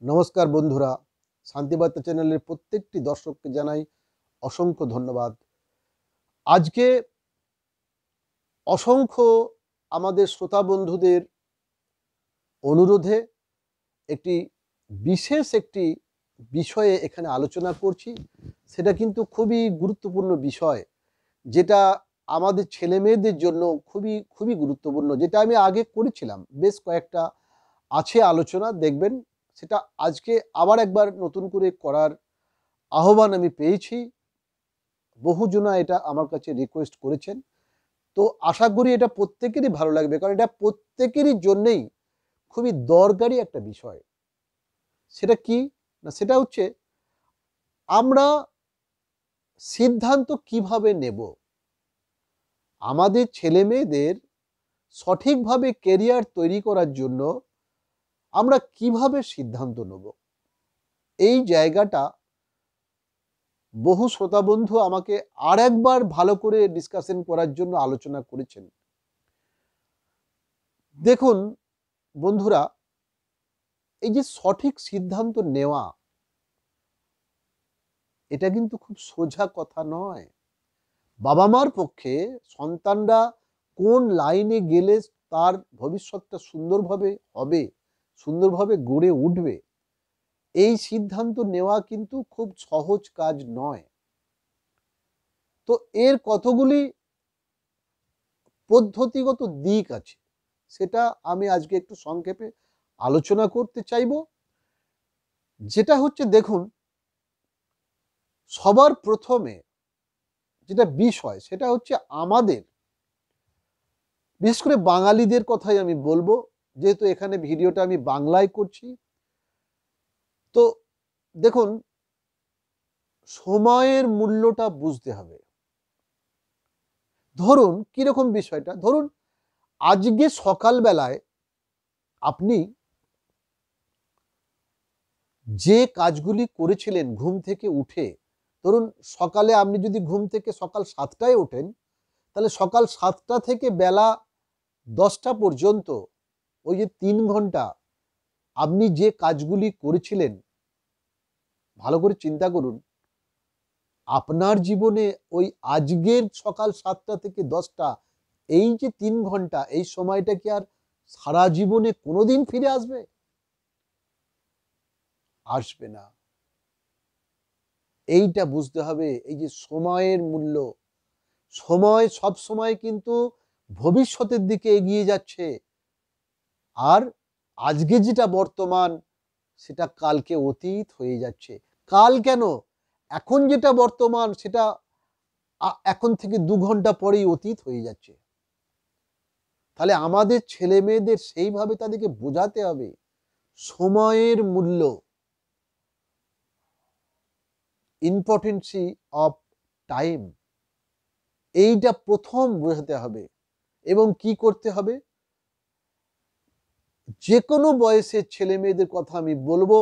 নমস্কার বন্ধুরা, শান্তিবার্তা চ্যানেলের প্রত্যেকটি দর্শককে জানাই অসংখ্য ধন্যবাদ। আজকে অসংখ্য আমাদের শ্রোতা বন্ধুদের অনুরোধে বিশেষ একটি বিষয়ে এখানে আলোচনা করছি। সেটা কিন্তু খুবই গুরুত্বপূর্ণ বিষয়, যেটা আমাদের ছেলে মেয়েদের জন্য খুবই খুবই গুরুত্বপূর্ণ, যেটা আমি আগে করেছিলাম। বেশ কয়েকটা আছে আলোচনা, দেখবেন সেটা আজকে আবার একবার নতুন করে করার আহ্বান আমি পেয়েছি। বহুজনা এটা আমার কাছে রিকোয়েস্ট করেছেন, তো আশা করি এটা প্রত্যেকেরই ভালো লাগবে, কারণ এটা প্রত্যেকেরই জন্যেই খুবই দরকারি একটা বিষয়। সেটা কি না, সেটা হচ্ছে আমরা সিদ্ধান্ত কিভাবে নেব, আমাদের ছেলে মেয়েদের সঠিকভাবে কেরিয়ার তৈরি করার জন্য আমরা কিভাবে সিদ্ধান্ত নেব। এই জায়গাটা বহু শ্রোতা বন্ধু আমাকে আর একবার ভালো করে ডিসকাশন করার জন্য আলোচনা করেছেন। দেখুন বন্ধুরা, এই যে সঠিক সিদ্ধান্ত নেওয়া, এটা কিন্তু খুব সোজা কথা নয়। বাবা মার পক্ষে সন্তানরা কোন লাইনে গেলে তার ভবিষ্যৎটা সুন্দরভাবে হবে, সুন্দরভাবে গড়ে উঠবে, এই সিদ্ধান্ত নেওয়া কিন্তু খুব সহজ কাজ নয়। তো এর কতগুলি পদ্ধতিগত দিক আছে, সেটা আমি আজকে একটু সংক্ষেপে আলোচনা করতে চাইব। যেটা হচ্ছে, দেখুন, সবার প্রথমে যেটা বিষয় সেটা হচ্ছে আমাদের, বিশেষ করে বাঙালিদের কথাই আমি বলবো, যেহেতু এখানে ভিডিওটা আমি বাংলায় করছি। তো দেখুন, সময়ের মূল্যটা বুঝতে হবে। ধরুন কিরকম বিষয়টা, ধরুন আজকে সকালবেলায় আপনি যে কাজগুলি করেছিলেন ঘুম থেকে উঠে, ধরুন সকালে আপনি যদি ঘুম থেকে সকাল 7টায় ওঠেন, তাহলে সকাল 7টা থেকে বেলা 10টা পর্যন্ত ওই যে 3 ঘন্টা আপনি যে কাজগুলি করেছিলেন, ভালো করে চিন্তা করুন। আপনার জীবনে ওই আজকের সকাল 7টা থেকে 10টা, এই যে 3 ঘন্টা, এই সময়টা কি আর সারা জীবনে কোনোদিন ফিরে আসবে? আসবে না। এইটা বুঝতে হবে, এই যে সময়ের মূল্য। সময় সব সময় কিন্তু ভবিষ্যতের দিকে এগিয়ে যাচ্ছে, আর আজকে যেটা বর্তমান সেটা কালকে অতীত হয়ে যাচ্ছে। কাল কেন, এখন যেটা বর্তমান সেটা এখন থেকে 2 ঘন্টা পরেই অতীত হয়ে যাচ্ছে। তাহলে আমাদের ছেলে মেয়েদের সেইভাবে তাদেরকে বোঝাতে হবে সময়ের মূল্য, ইম্পর্টেন্সি অফ টাইম, এইটা প্রথম বোঝাতে হবে। এবং কি করতে হবে, যে কোনো বয়সের ছেলে মেয়েদের কথা আমি বলবো,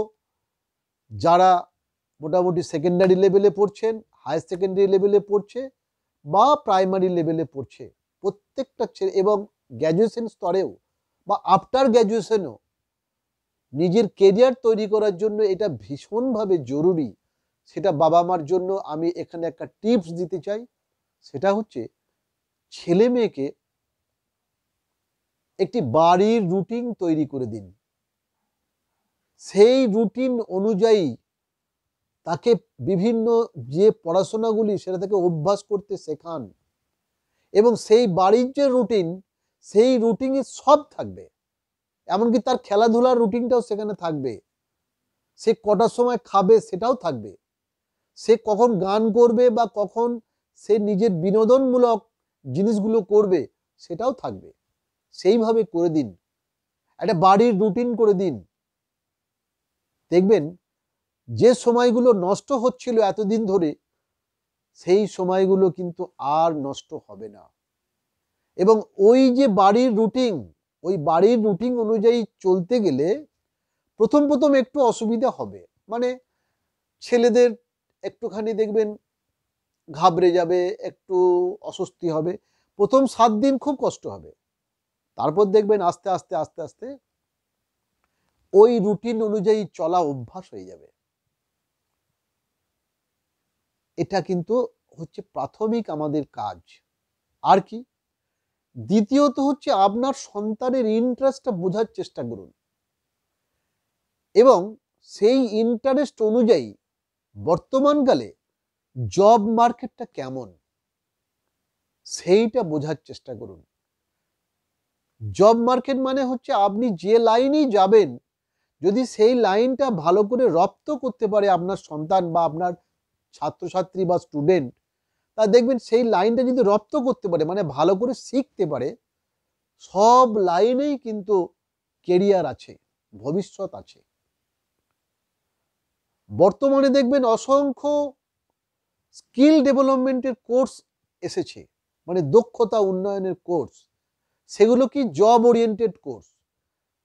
যারা মোটামুটি সেকেন্ডারি লেভেলে পড়ছেন, হায়ার সেকেন্ডারি লেভেলে পড়ছে বা প্রাইমারি লেভেলে পড়ছে, প্রত্যেকটা ছেলে, এবং গ্র্যাজুয়েশন স্তরেও বা আফটার গ্র্যাজুয়েশনও নিজের কেরিয়ার তৈরি করার জন্য এটা ভীষণভাবে জরুরি। সেটা বাবা মার জন্য আমি এখানে একটা টিপস দিতে চাই। সেটা হচ্ছে, ছেলে মেয়েকে একটি বাড়ির রুটিন তৈরি করে দিন। সেই রুটিন অনুযায়ী তাকে বিভিন্ন যে পড়াশোনাগুলি সেটা থেকে অভ্যাস করতে শেখান, এবং সেই বাড়ির যে রুটিন, সেই রুটিনে সব থাকবে, এমনকি তার খেলাধুলার রুটিনটাও সেখানে থাকবে। সে কটার সময় খাবে সেটাও থাকবে, সে কখন গান করবে বা কখন সে নিজের বিনোদনমূলক জিনিসগুলো করবে সেটাও থাকবে। সেইভাবে করে দিন, একটা বাড়ির রুটিন করে দিন। দেখবেন যে সময়গুলো নষ্ট হচ্ছিল এতদিন ধরে, সেই সময়গুলো কিন্তু আর নষ্ট হবে না। এবং ওই যে বাড়ির রুটিন, ওই বাড়ির রুটিন অনুযায়ী চলতে গেলে প্রথম প্রথম একটু অসুবিধা হবে, মানে ছেলেদের একটুখানি দেখবেন ঘাবড়ে যাবে, একটু অস্বস্তি হবে, প্রথম 7 দিন খুব কষ্ট হবে। তারপর দেখবেন আস্তে আস্তে আস্তে আস্তে ওই রুটিন অনুযায়ী চলা অভ্যাস হয়ে যাবে। এটা কিন্তু হচ্ছে প্রাথমিক আমাদের কাজ। আর কি, দ্বিতীয়ত হচ্ছে আপনার সন্তানের ইন্টারেস্টটা বোঝার চেষ্টা করুন এবং সেই ইন্টারেস্ট অনুযায়ী বর্তমানকালে জব মার্কেটটা কেমন সেইটা বোঝার চেষ্টা করুন। জব মার্কেট মানে হচ্ছে আপনি যে লাইনেই যাবেন, যদি সেই লাইনটা ভালো করে রপ্ত করতে পারে আপনার সন্তান বা আপনার ছাত্রছাত্রী বা স্টুডেন্ট, তা দেখবেন সেই লাইনটা যদি রপ্ত করতে পারে, মানে ভালো করে শিখতে পারে, সব লাইনেই কিন্তু কেরিয়ার আছে, ভবিষ্যৎ আছে। বর্তমানে দেখবেন অসংখ্য স্কিল ডেভেলপমেন্টের কোর্স এসেছে, মানে দক্ষতা উন্নয়নের কোর্স। সেগুলো কি জব ওরিয়েন্টেড কোর্স,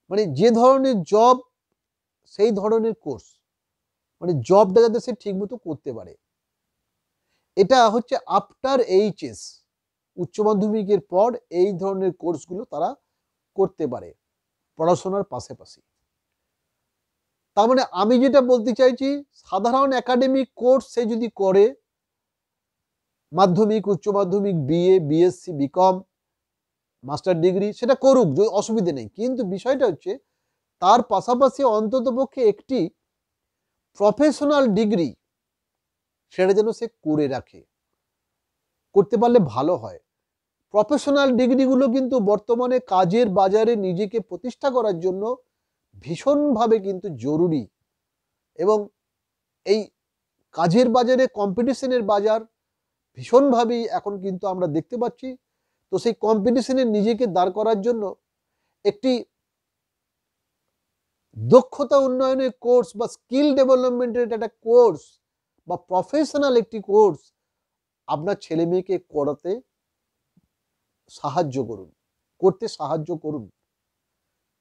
মানে যে ধরনের জব সেই ধরনের কোর্স, মানে জবটা যাতে সে ঠিকমতো করতে পারে। এটা হচ্ছে আফটার এইচএস, উচ্চ মাধ্যমিকের পর এই ধরনের কোর্সগুলো তারা করতে পারে পড়াশোনার পাশাপাশি। তার মানে আমি যেটা বলতে চাইছি, সাধারণ একাডেমিক কোর্স সে যদি করে, মাধ্যমিক, উচ্চ মাধ্যমিক, BA, BSc, BCom, master degree, সেটা করুক, অসুবিধে নেই। কিন্তু বিষয়টা হচ্ছে তার পাশাপাশি অন্ততপক্ষে একটি প্রফেশনাল ডিগ্রি সেটা যেন সে করে রাখে, করতে পারলে ভালো হয়। প্রফেশনাল ডিগ্রিগুলো কিন্তু বর্তমানে কাজের বাজারে নিজেকে প্রতিষ্ঠা করার জন্য ভীষণভাবে কিন্তু জরুরি। এবং এই কাজের বাজারে কম্পিটিশনের বাজার ভীষণভাবেই এখন কিন্তু আমরা দেখতে পাচ্ছি। তো সেই কম্পিটিশনে নিজেকে দাঁড় করার জন্য একটি দক্ষতা উন্নয়নের কোর্স বা স্কিল ডেভেলপমেন্টের একটা কোর্স বা প্রফেশনাল একটি কোর্স আপনার ছেলে মেয়েকে করাতে সাহায্য করুন, করতে সাহায্য করুন,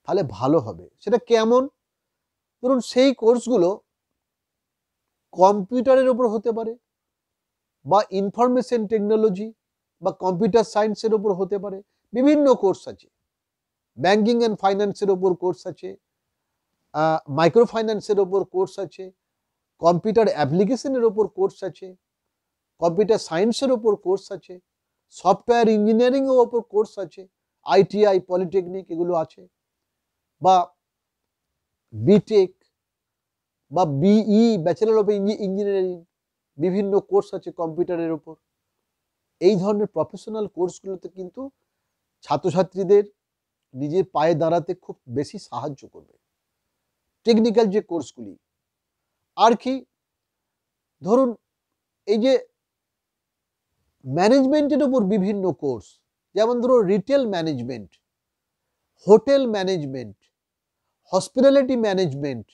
তাহলে ভালো হবে। সেটা কেমন? ধরুন সেই কোর্সগুলো কম্পিউটারের উপর হতে পারে, বা ইনফরমেশন টেকনোলজি বা কম্পিউটার সায়েন্সের উপর হতে পারে। বিভিন্ন কোর্স আছে, ব্যাংকিং অ্যান্ড ফাইন্যান্সের উপর কোর্স আছে, মাইক্রো ফাইন্যান্সের উপর কোর্স আছে, কম্পিউটার অ্যাপ্লিকেশনের উপর কোর্স আছে, কম্পিউটার সায়েন্সের উপর কোর্স আছে, সফটওয়্যার ইঞ্জিনিয়ারিংয়ের উপর কোর্স আছে, আইটিআই, পলিটেকনিক এগুলো আছে, বা বিটেক বা বিই, ব্যাচেলর অফ ইঞ্জিনিয়ারিং, বিভিন্ন কোর্স আছে কম্পিউটারের উপর। এই ধরনের প্রফেশনাল কোর্সগুলোতে কিন্তু ছাত্রছাত্রীদের নিজের পায়ে দাঁড়াতে খুব বেশি সাহায্য করবে, টেকনিক্যাল যে কোর্সগুলি। আর কি, ধরুন এই যে ম্যানেজমেন্টের উপর বিভিন্ন কোর্স, যেমন ধরুন retail management, hotel management, hospitality management,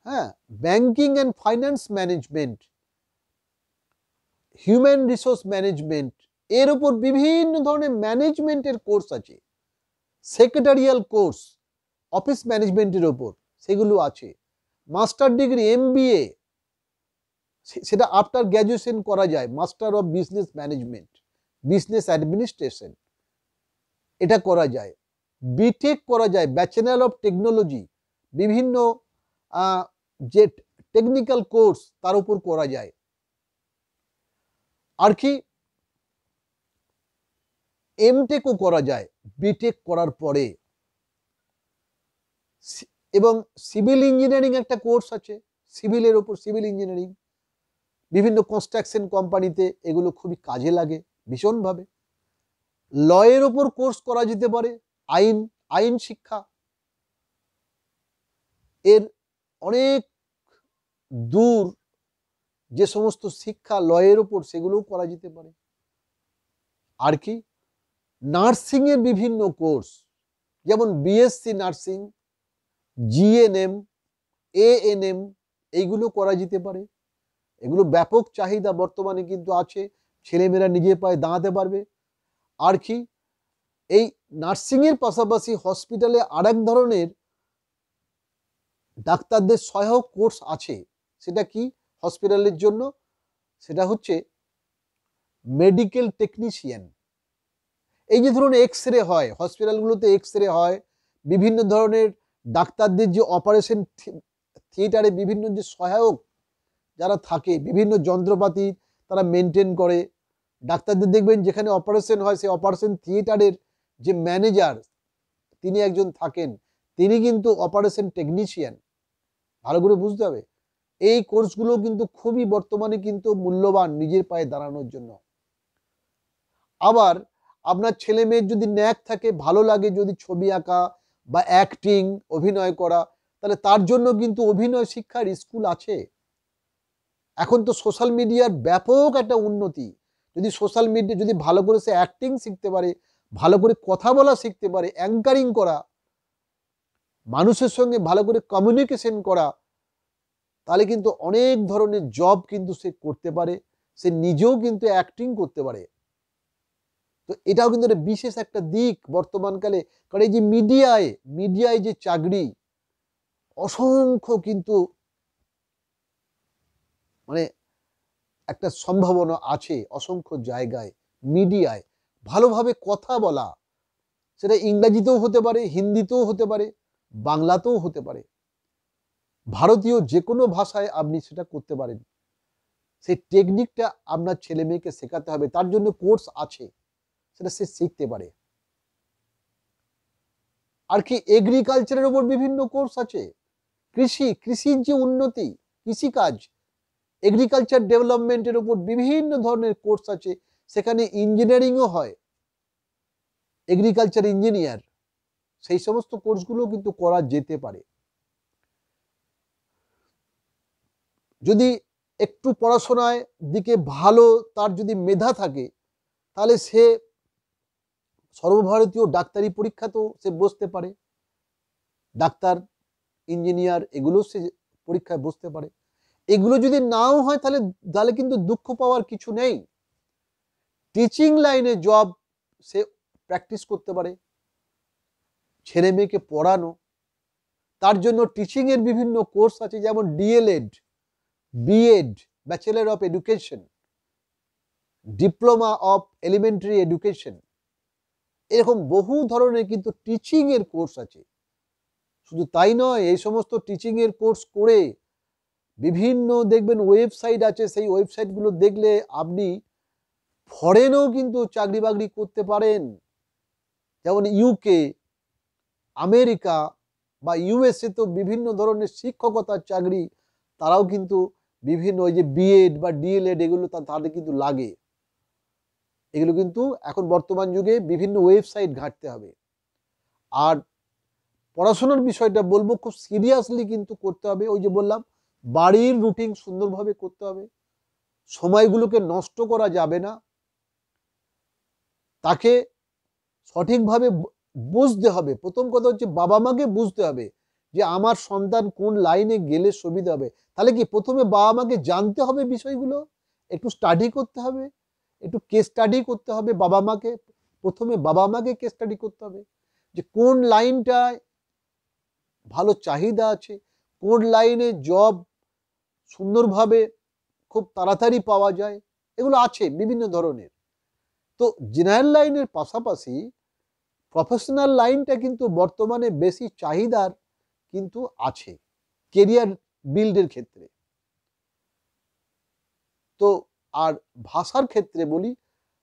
হ্যাঁ, banking and finance management, human resource management, এর উপর বিভিন্ন ধরনের ম্যানেজমেন্টের কোর্স আছে। সেক্রেটারিয়াল কোর্স অফিস ম্যানেজমেন্টের ওপর সেগুলো আছে। মাস্টার ডিগ্রি এমবিএ, সেটা আফটার গ্র্যাজুয়েশন করা যায়, master of business management, business administration, এটা করা যায়। বিটেক করা যায়, ব্যাচেলর অফ টেকনোলজি, বিভিন্ন যে টেকনিক্যাল কোর্স তার উপর করা যায়। আর কি, এমটেকও করা যায় বিটেক করার পরে। এবং সিভিল ইঞ্জিনিয়ারিং একটা কোর্স আছে, সিভিলের ওপর, সিভিল ইঞ্জিনিয়ারিং, বিভিন্ন কনস্ট্রাকশন কোম্পানিতে এগুলো খুবই কাজে লাগে ভীষণভাবে। লয়ের ওপর কোর্স করা যেতে পারে, আইন শিক্ষা, এর অনেক দূর যে সমস্ত শিক্ষা লয়ের ওপর, সেগুলোও করা যেতে পারে। আর কি, নার্সিং এর বিভিন্ন কোর্স, যেমন বিএসসি নার্সিং, জিএনএম, এএনএম, এইগুলো করা যেতে পারে। এগুলো ব্যাপক চাহিদা বর্তমানে কিন্তু আছে, ছেলেমেয়েরা নিজের পায়ে দাঁড়াতে পারবে। আর কি, এই নার্সিংয়ের পাশাপাশি হসপিটালে আরেক ধরনের ডাক্তারদের সহায়ক কোর্স আছে। সেটা কি হসপিটালের জন্য? সেটা হচ্ছে মেডিকেল টেকনিশিয়ান। এই যে ধরুন এক্স রে হয়, হসপিটালগুলোতে এক্স রে হয়, বিভিন্ন ধরনের ডাক্তারদের যে অপারেশন থিয়েটারে বিভিন্ন যে সহায়ক যারা থাকে, বিভিন্ন যন্ত্রপাতি তারা মেনটেন করে। ডাক্তারদের দেখবেন যেখানে অপারেশন হয় সেই অপারেশন থিয়েটারের যে ম্যানেজার তিনি একজন থাকেন, তিনি কিন্তু অপারেশন টেকনিশিয়ান। ভালো করে বুঝতে হবে, এই কোর্সগুলো কিন্তু খুবই বর্তমানে কিন্তু মূল্যবান নিজের পায়ে দাঁড়ানোর জন্য। আবার আপনার ছেলে মেয়ের যদি ন্যাক থাকে, ভালো লাগে যদি ছবি আঁকা বা অ্যাক্টিং, অভিনয় করা, তাহলে তার জন্য কিন্তু অভিনয় শিক্ষার স্কুল আছে। এখন তো সোশ্যাল মিডিয়ার ব্যাপক একটা উন্নতি। যদি সোশ্যাল মিডিয়া যদি ভালো করে সে অ্যাক্টিং শিখতে পারে, ভালো করে কথা বলা শিখতে পারে, অ্যাঙ্কারিং করা, মানুষের সঙ্গে ভালো করে কমিউনিকেশন করা, তাহলে কিন্তু অনেক ধরনের জব কিন্তু সে করতে পারে, সে নিজেও কিন্তু অ্যাক্টিং করতে পারে। তো এটাও কিন্তু একটা বিশেষ একটা দিক বর্তমানকালে। কারণ এই যে মিডিয়ায় যে চাকরি, অসংখ্য কিন্তু মানে একটা সম্ভাবনা আছে অসংখ্য জায়গায়। মিডিয়ায় ভালোভাবে কথা বলা, সেটা ইংরাজিতেও হতে পারে, হিন্দিতেও হতে পারে, বাংলাতেও হতে পারে, ভারতীয় যে কোনো ভাষায় আপনি সেটা করতে পারেন। সেই টেকনিকটা আপনার ছেলে মেয়েকে শেখাতে হবে, তার জন্য কোর্স আছে, সেটা সে শিখতে পারে। আর কি এগ্রিকালচারের উপর বিভিন্ন কোর্স আছে, কৃষির যে উন্নতি, কৃষিকাজ, এগ্রিকালচার ডেভেলপমেন্টের উপর বিভিন্ন ধরনের কোর্স আছে। সেখানে ইঞ্জিনিয়ারিংও হয়, এগ্রিকালচার ইঞ্জিনিয়ার, সেই সমস্ত কোর্সগুলো কিন্তু করা যেতে পারে। যদি একটু পড়াশোনায় দিকে ভালো, তার যদি মেধা থাকে, তাহলে সে সর্বভারতীয় ডাক্তারি পরীক্ষাতেও সে বসতে পারে, ডাক্তার, ইঞ্জিনিয়ার এগুলো সে পরীক্ষায় বসতে পারে। এগুলো যদি নাও হয় তাহলে কিন্তু দুঃখ পাওয়ার কিছু নেই। টিচিং লাইনে জব সে প্র্যাকটিস করতে পারে, ছেলে মেয়েকে পড়ানো, তার জন্য টিচিং এর বিভিন্ন কোর্স আছে, যেমন DElEd, BEd, bachelor of education, diploma of elementary education, এরকম বহু ধরনের কিন্তু টিচিং এর কোর্স আছে। শুধু তাই নয়, এই সমস্ত টিচিং এর কোর্স করে বিভিন্ন দেখবেন ওয়েবসাইট আছে, সেই ওয়েবসাইটগুলো দেখলে আপনি ফরেনেও কিন্তু চাকরি বাকরি করতে পারেন। যেমন ইউকে, আমেরিকা বা ইউএসএ তো বিভিন্ন ধরনের শিক্ষকতার চাকরি, তারাও কিন্তু বিভিন্ন ওই যে বিএড বা ডিএলএড এগুলো তাদের কিন্তু লাগে। এগুলো কিন্তু এখন বর্তমান যুগে বিভিন্ন ওয়েবসাইট ঘাঁটতে হবে। আর পড়াশোনার বিষয়টা বলবো, খুব সিরিয়াসলি কিন্তু করতে হবে। ওই যে বললাম, বাড়ির রুটিন সুন্দরভাবে করতে হবে, সময়গুলোকে নষ্ট করা যাবে না, তাকে সঠিকভাবে বুঝতে হবে। প্রথম কথা হচ্ছে বাবা মাকে বুঝতে হবে যে আমার সন্তান কোন লাইনে গেলে সুবিধা হবে। তাহলে কি প্রথমে বাবা মাকে জানতে হবে বিষয়গুলো, একটু স্টাডি করতে হবে, একটু কেস স্টাডি করতে হবে। প্রথমে বাবা মাকে কেস স্টাডি করতে হবে যে কোন লাইনটায় ভালো চাহিদা আছে, কোন লাইনে জব সুন্দরভাবে খুব তাড়াতাড়ি পাওয়া যায়, এগুলো আছে বিভিন্ন ধরনের। তো জেনারেল লাইনের পাশাপাশি প্রফেশনাল লাইনটা কিন্তু বর্তমানে বেশি চাহিদার কিন্তু আছে কেরিয়ার বিল্ডের ক্ষেত্রে। তো আর ভাষার ক্ষেত্রে বলি,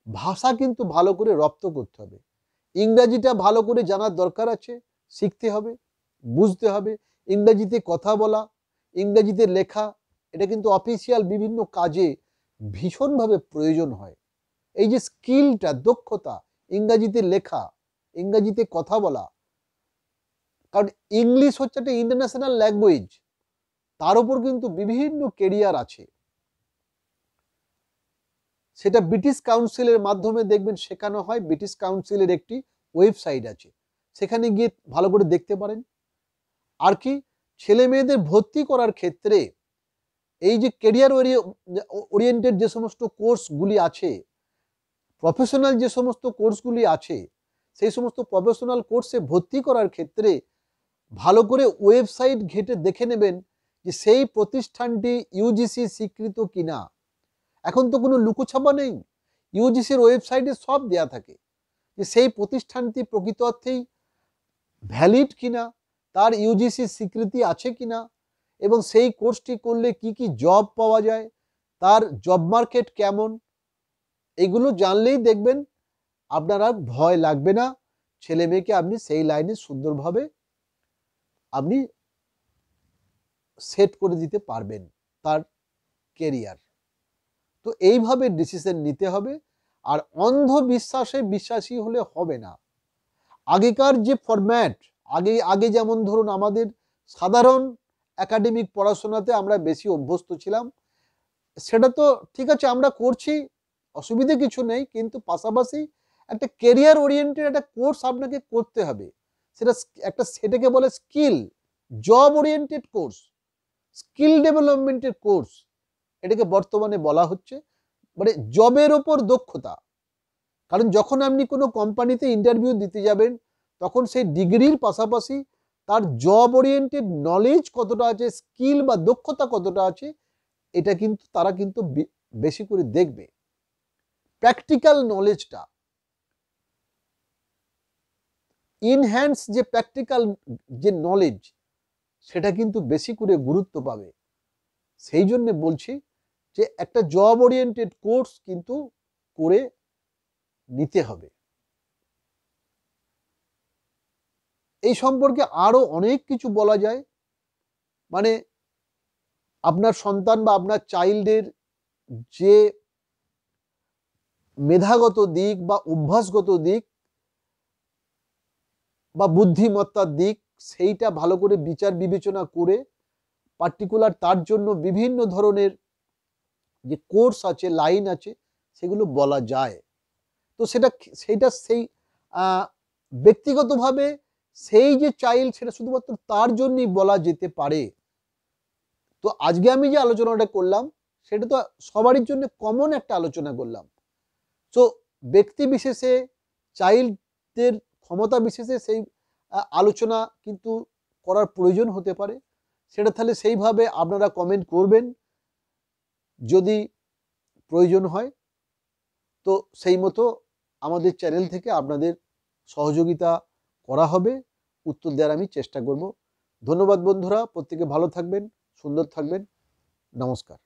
ভাষা কিন্তু ভালো করে রপ্ত করতে হবে। ইংরাজিটা ভালো করে জানার দরকার আছে, শিখতে হবে, বুঝতে হবে। ইংরাজিতে কথা বলা, ইংরাজিতে লেখা, এটা কিন্তু অফিসিয়াল বিভিন্ন কাজে ভীষণভাবে প্রয়োজন হয়। এই যে স্কিলটা, দক্ষতা, ইংরাজিতে লেখা, ইংরাজিতে কথা বলা, কারণ ইংলিশ হচ্ছে একটা ইন্টারন্যাশনাল ল্যাঙ্গুয়েজ, তার উপর কিন্তু বিভিন্ন কেরিয়ার আছে। সেটা ব্রিটিশ কাউন্সিলের মাধ্যমে দেখবেন শেখানো হয়। ব্রিটিশ কাউন্সিলের একটি ওয়েবসাইট আছে, সেখানে গিয়ে ভালো করে দেখতে পারেন। আর কি ছেলে মেয়েদের ভর্তি করার ক্ষেত্রে এই যে কেরিয়ার ওরিয়েন্টেড যে সমস্ত কোর্সগুলি আছে, প্রফেশনাল যে সমস্ত কোর্সগুলি আছে, সেই সমস্ত প্রফেশনাল কোর্সে ভর্তি করার ক্ষেত্রে ভালো করে ওয়েবসাইট ঘেঁটে দেখে নেবেন যে সেই প্রতিষ্ঠানটি ইউজিসি স্বীকৃত কিনা। এখন তো কোনো লুকোছাপা নেই, ইউজিসির ওয়েবসাইটে সব দেয়া থাকে। যে সেই প্রতিষ্ঠানটি প্রকৃত অর্থেই ভ্যালিড কিনা, তার ইউজিসি স্বীকৃতি আছে কিনা, এবং সেই কোর্সটি করলে কি কি জব পাওয়া যায়, তার জব মার্কেট কেমন, এগুলো জানলেই দেখবেন আপনার আর ভয় লাগবে না, ছেলে মেয়েকে আপনি সেই লাইনে সুন্দরভাবে আপনি সেট করে দিতে পারবেন তার কেরিয়ার। তো এইভাবে ডিসিশন নিতে হবে, আর অন্ধবিশ্বাসে বিশ্বাসী হলে হবে না। আগেকার যে ফরম্যাট, আগে যেমন ধরুন আমাদের সাধারণ একাডেমিক পড়াশোনাতে আমরা বেশি অভ্যস্ত ছিলাম, সেটা তো ঠিক আছে আমরা করছি, অসুবিধে কিছু নেই, কিন্তু পাশাপাশি একটা কেরিয়ার ওরিয়েন্টেড একটা কোর্স আপনাকে করতে হবে। সেটাকে বলে skill, job oriented course, skill ডেভেলপমেন্টের কোর্স, এটাকে বর্তমানে বলা হচ্ছে, মানে জবের ওপর দক্ষতা। কারণ যখন আপনি কোনো কোম্পানিতে ইন্টারভিউ দিতে যাবেন, তখন সেই ডিগ্রির পাশাপাশি তার জব ওরিয়েন্টেড নলেজ কতটা আছে, স্কিল বা দক্ষতা কতটা আছে, এটা কিন্তু তারা কিন্তু বেশি করে দেখবে। প্র্যাকটিক্যাল নলেজটা, ইনহ্যান্স যে প্র্যাকটিক্যাল যে নলেজ, সেটা কিন্তু বেশি করে গুরুত্ব পাবে। সেই জন্য বলছি যে একটা জব ওরিয়েন্টেড কোর্স কিন্তু করে নিতে হবে। এই সম্পর্কে আরো অনেক কিছু বলা যায়, মানে আপনার সন্তান বা আপনার চাইল্ডের যে মেধাগত দিক বা অভ্যাসগত দিক বা বুদ্ধিমত্তার দিক, সেইটা ভালো করে বিচার বিবেচনা করে পার্টিকুলার তার জন্য বিভিন্ন ধরনের যে কোর্স আছে, লাইন আছে, সেগুলো বলা যায়। তো সেইটা সেই ব্যক্তিগতভাবে সেই যে চাইল্ড, সেটা শুধুমাত্র তার জন্যই বলা যেতে পারে। তো আজকে আমি যে আলোচনাটা করলাম, সেটা তো সবারই জন্য কমন একটা আলোচনা করলাম। তো ব্যক্তি বিশেষে, চাইল্ডদের ক্ষমতা বিশেষে সেই আলোচনা কিন্তু করার প্রয়োজন হতে পারে। সেটা তাহলে সেইভাবে আপনারা কমেন্ট করবেন যদি প্রয়োজন হয়। তো সেই মতো আমাদের চ্যানেল থেকে আপনাদের সহযোগিতা করা হবে, উত্তর দেওয়ার আমি চেষ্টা করব। ধন্যবাদ বন্ধুরা, প্রত্যেকে ভালো থাকবেন, সুন্দর থাকবেন, নমস্কার।